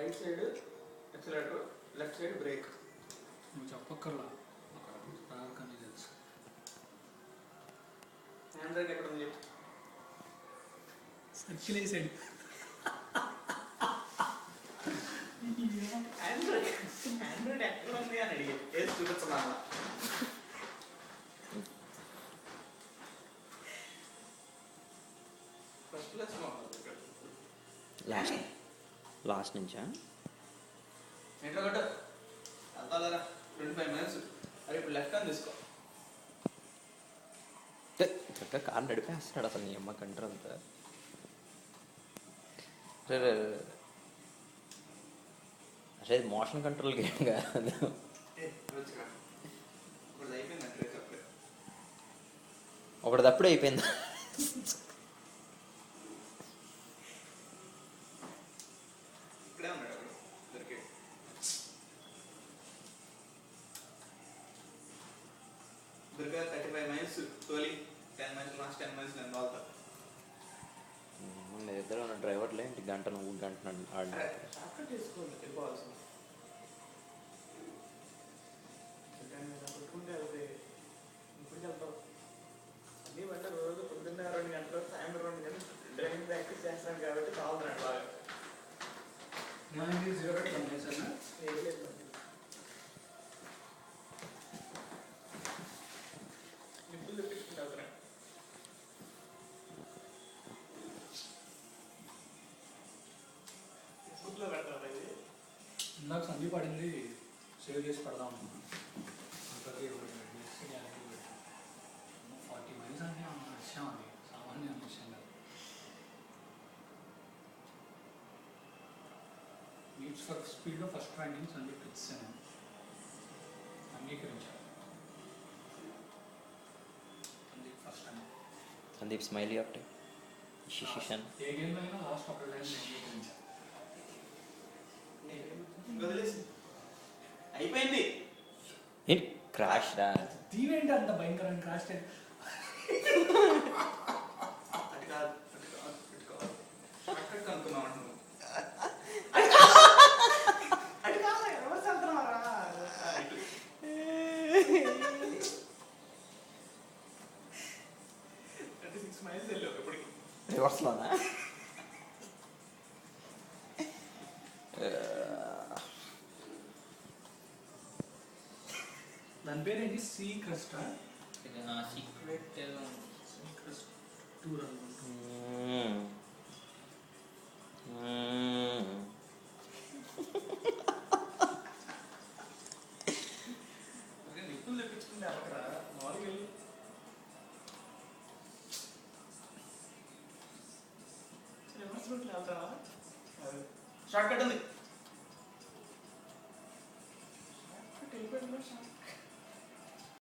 Right side accelerator, left side break. నువ్వు చెప్పక్కర్లా రాకనే తెలుసు. Hand brake ఎక్కడ ఉంది చెప్పు. సర్కిల్ వేసాడు. హ్యాండ్ బ్రేక్ ఎక్కడ ఉంది అని అడిగి వేసి చూపించమన్నా. లాస్ట్ నుంచా ఇంట్లో కట్టు వెళ్తారా 25 minutes. అరే ఇప్పుడు లెఫ్ట్ హ్యాండ్ తీసుకో. చక్కగా కారు నడిపేస్తున్నాడు అసలు నీ అమ్మ కంట్రోల్ అంతా. అరే మోషన్ కంట్రోల్ గేమ్ కాదు. ఒకటి తప్పుడే అయిపోయింది. దుర్గా 35 minutes తోలి 10 minutes లాస్ట్ 10 minutes నేను తోలుతా. మన ఇద్దరు ఉన్న డ్రైవర్లే ఇంటి గంట నువ్వు గంట షార్ట్కట్ చేసుకోండి వెళ్ళిపోవాల్సింది. పెట్టుకుంటే అది ఇప్పుడు వెళ్తావు అన్నీ బట్ట రోజు పొద్దున్న 2 గంటలు సాయంత్రం 2 గంటలు డ్రైవింగ్ ప్రాక్టీస్ చేస్తాను కాబట్టి కావాలన్నాడు బాగా. మనకి 0 కన్నేసన్నా ఏం లేదు నిప్పులు తెప్పించుకుంటావు. ఫుడ్లో పెడతావు ఇది. ఇందాక సందీప్ పడింది సేవ్ చేసి పెడదాం. 40 మైల్స్ అంటే విషయం, అది సామాన్య విషయం కాదు. నీడ్స్ ఫర్ స్పీడ్లో ఫస్ట్ ర్యాంకింగ్ సందీప్ ఇచ్చాను, అంగీకరించాను. Sandeep first time. Sandeep smiley ఒకటి శిషన్ ఏ గేమ్ అయినా లాస్ట్ ఒక టైం అంగీకరించాను. వదిలేసి అయిపోయింది. ఏంటి క్రాష్ రా దీవేంటి అంత భయంకరమైన క్రాష్? అటు కాదు షార్ట్కట్ కనుక్కున్నాం అంటున్నావు. అటు కాదు రివర్స్ వెళ్తున్నారా? 36 miles వెళ్ళావు ఇప్పటికి. రివర్స్లోనా? దాని పేరేంటి? సీ క్రస్టా? సీక్రెట్ క్రస్ట్ టూర్ అనుకుంటా. నిప్పులు తెప్పించుకుంటే అక్కడ మామూలుగా వెళ్ళి రివర్స్ రూట్లో వెళ్తావా? షార్ట్ కట్ ఉంది.